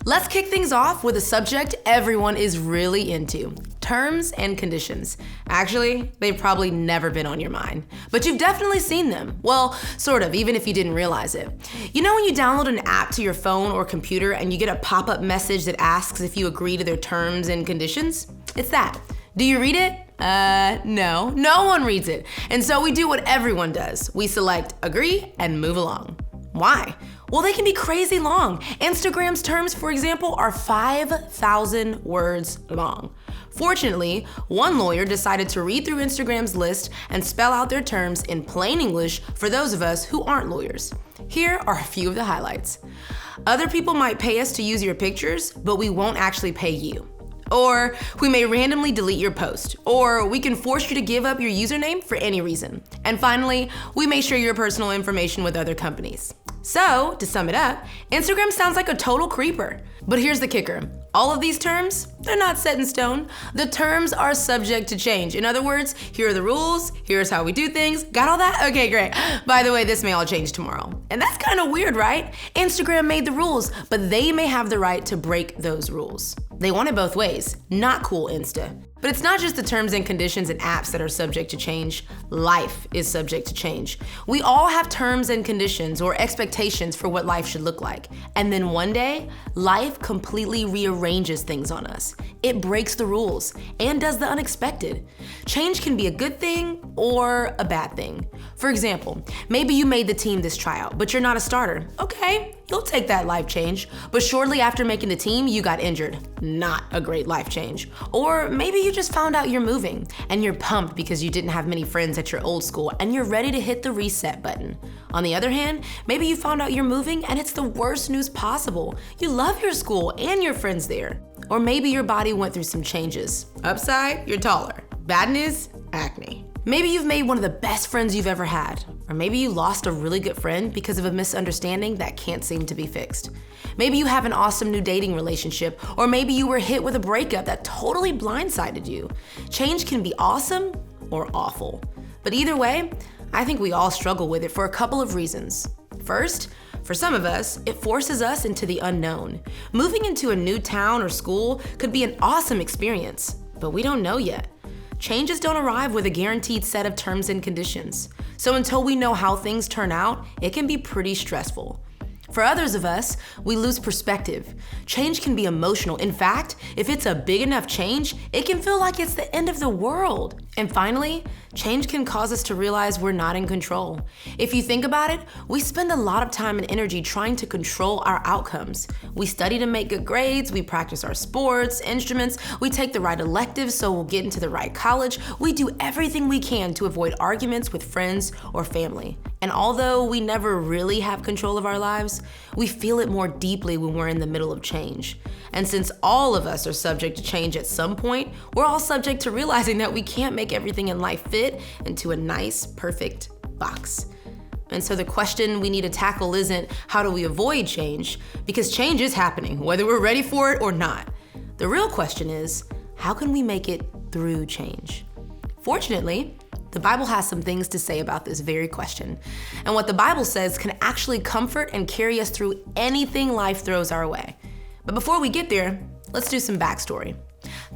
Let's kick things off with a subject everyone is really into: terms and conditions. Actually, they've probably never been on your mind, but you've definitely seen them. Well, sort of, even if you didn't realize it. You know when you download an app to your phone or computer and you get a pop-up message that asks if you agree to their terms and conditions? It's that. Do you read it? No one reads it. And so we do what everyone does. We select agree and move along. Why? Well, they can be crazy long. Instagram's terms, for example, are 5,000 words long. Fortunately, one lawyer decided to read through Instagram's list and spell out their terms in plain English for those of us who aren't lawyers. Here are a few of the highlights. Other people might pay us to use your pictures, but we won't actually pay you. Or we may randomly delete your post, or we can force you to give up your username for any reason. And finally, we may share your personal information with other companies. So, to sum it up, Instagram sounds like a total creeper. But here's the kicker. All of these terms, they're not set in stone. The terms are subject to change. In other words, here are the rules, here's how we do things. Got all that? Okay, great. By the way, this may all change tomorrow. And that's kind of weird, right? Instagram made the rules, but they may have the right to break those rules. They want it both ways. Not cool, Insta. But it's not just the terms and conditions and apps that are subject to change. Life is subject to change. We all have terms and conditions or expectations for what life should look like. And then one day, life completely rearranges things on us. It breaks the rules and does the unexpected. Change can be a good thing or a bad thing. For example, maybe you made the team this tryout, but you're not a starter. Okay, you'll take that life change. But shortly after making the team, you got injured. Not a great life change. Or maybe you just found out you're moving and you're pumped because you didn't have many friends at your old school and you're ready to hit the reset button. On the other hand, maybe you found out you're moving and it's the worst news possible. You love your school and your friends there. Or maybe your body went through some changes. Upside, you're taller. Bad news, acne. Maybe you've made one of the best friends you've ever had. Or maybe you lost a really good friend because of a misunderstanding that can't seem to be fixed. Maybe you have an awesome new dating relationship, or maybe you were hit with a breakup that totally blindsided you. Change can be awesome or awful. But either way, I think we all struggle with it for a couple of reasons. First, for some of us, it forces us into the unknown. Moving into a new town or school could be an awesome experience, but we don't know yet. Changes don't arrive with a guaranteed set of terms and conditions. So until we know how things turn out, it can be pretty stressful. For others of us, we lose perspective. Change can be emotional. In fact, if it's a big enough change, it can feel like it's the end of the world. And finally, change can cause us to realize we're not in control. If you think about it, we spend a lot of time and energy trying to control our outcomes. We study to make good grades, we practice our sports, instruments, we take the right electives so we'll get into the right college. We do everything we can to avoid arguments with friends or family. And although we never really have control of our lives, we feel it more deeply when we're in the middle of change. And since all of us are subject to change at some point, we're all subject to realizing that we can't make everything in life fit into a nice, perfect box. And so the question we need to tackle isn't how do we avoid change, because change is happening, whether we're ready for it or not. The real question is, how can we make it through change? Fortunately, the Bible has some things to say about this very question. And what the Bible says can actually comfort and carry us through anything life throws our way. But before we get there, let's do some backstory.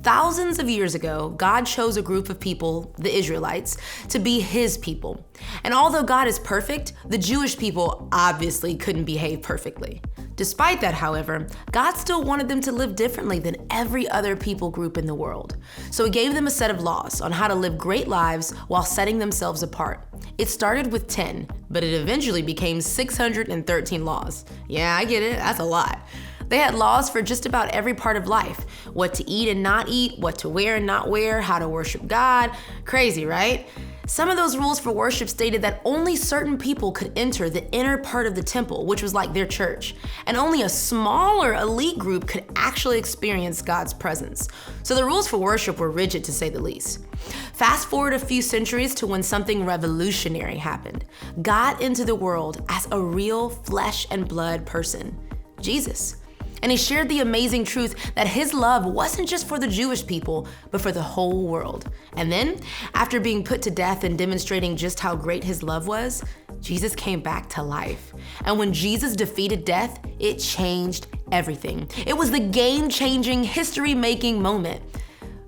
Thousands of years ago, God chose a group of people, the Israelites, to be his people. And although God is perfect, the Jewish people obviously couldn't behave perfectly. Despite that, however, God still wanted them to live differently than every other people group in the world. So he gave them a set of laws on how to live great lives while setting themselves apart. It started with 10, but it eventually became 613 laws. Yeah, I get it, that's a lot. They had laws for just about every part of life: what to eat and not eat, what to wear and not wear, how to worship God. Crazy, right? Some of those rules for worship stated that only certain people could enter the inner part of the temple, which was like their church, and only a smaller elite group could actually experience God's presence. So the rules for worship were rigid, to say the least. Fast forward a few centuries to when something revolutionary happened. God entered the world as a real flesh and blood person, Jesus. And he shared the amazing truth that his love wasn't just for the Jewish people, but for the whole world. And then, after being put to death and demonstrating just how great his love was, Jesus came back to life. And when Jesus defeated death, it changed everything. It was the game-changing, history-making moment.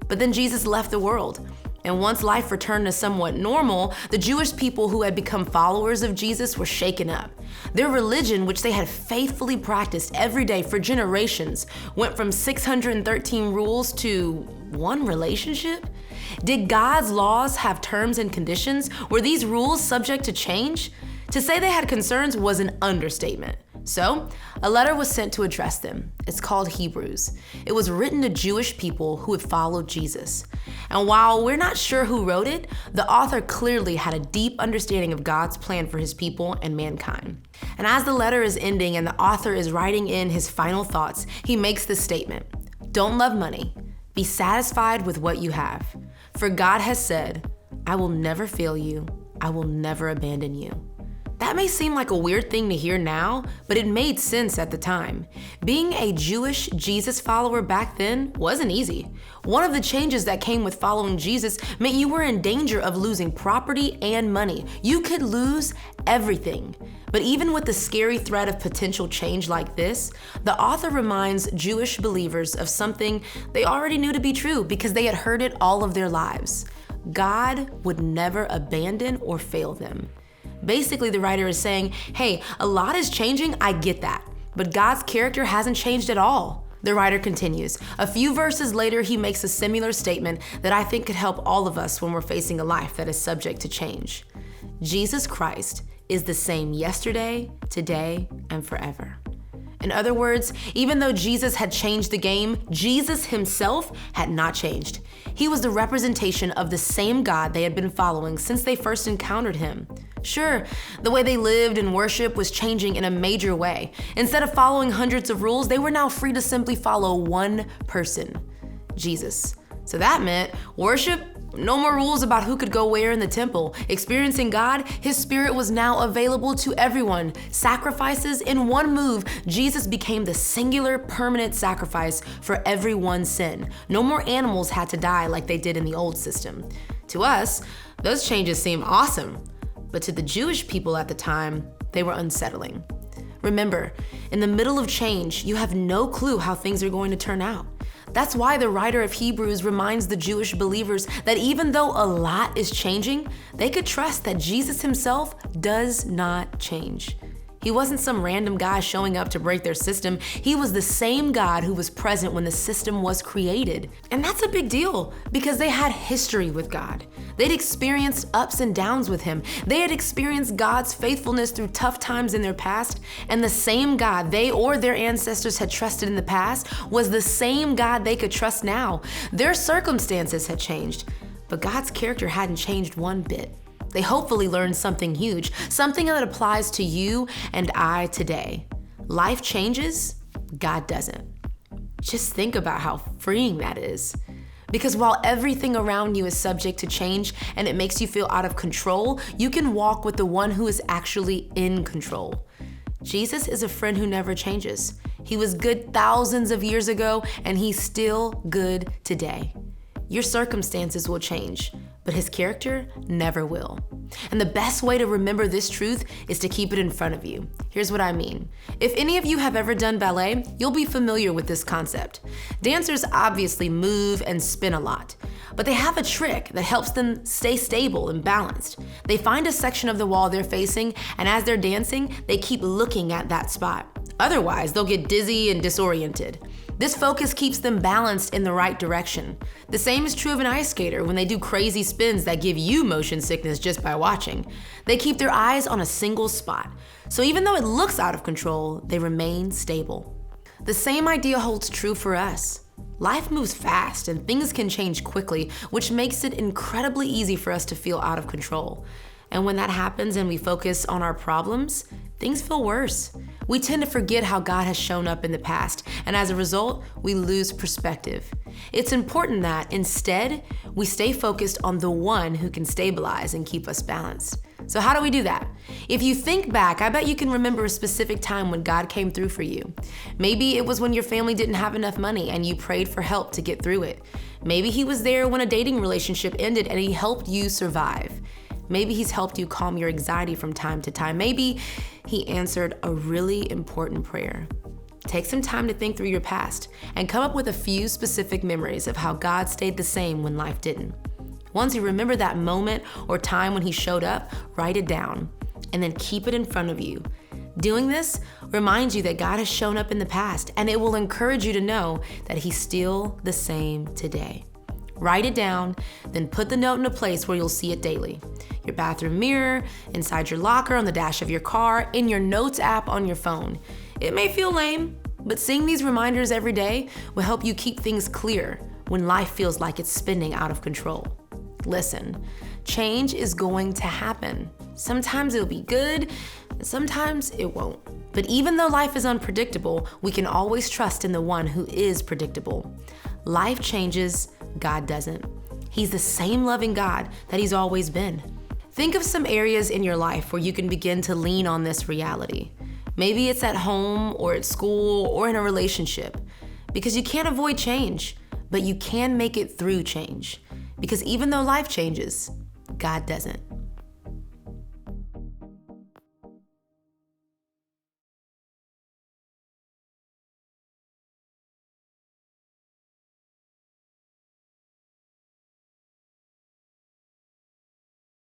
But then Jesus left the world. And once life returned to somewhat normal, the Jewish people who had become followers of Jesus were shaken up. Their religion, which they had faithfully practiced every day for generations, went from 613 rules to one relationship? Did God's laws have terms and conditions? Were these rules subject to change? To say they had concerns was an understatement. So, a letter was sent to address them. It's called Hebrews. It was written to Jewish people who had followed Jesus. And while we're not sure who wrote it, the author clearly had a deep understanding of God's plan for his people and mankind. And as the letter is ending and the author is writing in his final thoughts, he makes this statement: "Don't love money. Be satisfied with what you have. For God has said, I will never fail you. I will never abandon you." That may seem like a weird thing to hear now, but it made sense at the time. Being a Jewish Jesus follower back then wasn't easy. One of the changes that came with following Jesus meant you were in danger of losing property and money. You could lose everything. But even with the scary threat of potential change like this, the author reminds Jewish believers of something they already knew to be true because they had heard it all of their lives. God would never abandon or fail them. Basically, the writer is saying, hey, a lot is changing, I get that, but God's character hasn't changed at all. The writer continues. A few verses later, he makes a similar statement that I think could help all of us when we're facing a life that is subject to change. Jesus Christ is the same yesterday, today, and forever. In other words, even though Jesus had changed the game, Jesus himself had not changed. He was the representation of the same God they had been following since they first encountered him. Sure, the way they lived and worshiped was changing in a major way. Instead of following hundreds of rules, they were now free to simply follow one person, Jesus. So that meant worship, no more rules about who could go where in the temple. Experiencing God, his spirit was now available to everyone. Sacrifices, in one move, Jesus became the singular permanent sacrifice for everyone's sin. No more animals had to die like they did in the old system. To us, those changes seem awesome. But to the Jewish people at the time, they were unsettling. Remember, in the middle of change, you have no clue how things are going to turn out. That's why the writer of Hebrews reminds the Jewish believers that even though a lot is changing, they could trust that Jesus himself does not change. He wasn't some random guy showing up to break their system. He was the same God who was present when the system was created. And that's a big deal because they had history with God. They'd experienced ups and downs with him. They had experienced God's faithfulness through tough times in their past. And the same God they or their ancestors had trusted in the past was the same God they could trust now. Their circumstances had changed, but God's character hadn't changed one bit. They hopefully learned something huge, something that applies to you and I today. Life changes, God doesn't. Just think about how freeing that is. Because while everything around you is subject to change and it makes you feel out of control, you can walk with the one who is actually in control. Jesus is a friend who never changes. He was good thousands of years ago, and he's still good today. Your circumstances will change, but his character never will. And the best way to remember this truth is to keep it in front of you. Here's what I mean. If any of you have ever done ballet, you'll be familiar with this concept. Dancers obviously move and spin a lot, but they have a trick that helps them stay stable and balanced. They find a section of the wall they're facing, and as they're dancing, they keep looking at that spot. Otherwise, they'll get dizzy and disoriented. This focus keeps them balanced in the right direction. The same is true of an ice skater when they do crazy spins that give you motion sickness just by watching. They keep their eyes on a single spot. So even though it looks out of control, they remain stable. The same idea holds true for us. Life moves fast and things can change quickly, which makes it incredibly easy for us to feel out of control. And when that happens and we focus on our problems, things feel worse. We tend to forget how God has shown up in the past, and as a result, we lose perspective. It's important that, instead, we stay focused on the one who can stabilize and keep us balanced. So how do we do that? If you think back, I bet you can remember a specific time when God came through for you. Maybe it was when your family didn't have enough money and you prayed for help to get through it. Maybe he was there when a dating relationship ended and he helped you survive. Maybe he's helped you calm your anxiety from time to time. Maybe he answered a really important prayer. Take some time to think through your past and come up with a few specific memories of how God stayed the same when life didn't. Once you remember that moment or time when he showed up, write it down and then keep it in front of you. Doing this reminds you that God has shown up in the past, and it will encourage you to know that he's still the same today. Write it down, then put the note in a place where you'll see it daily. Your bathroom mirror, inside your locker, on the dash of your car, in your notes app on your phone. It may feel lame, but seeing these reminders every day will help you keep things clear when life feels like it's spinning out of control. Listen, change is going to happen. Sometimes it'll be good, and sometimes it won't. But even though life is unpredictable, we can always trust in the one who is predictable. Life changes, God doesn't. He's the same loving God that he's always been. Think of some areas in your life where you can begin to lean on this reality. Maybe it's at home or at school or in a relationship. Because you can't avoid change, but you can make it through change. Because even though life changes, God doesn't.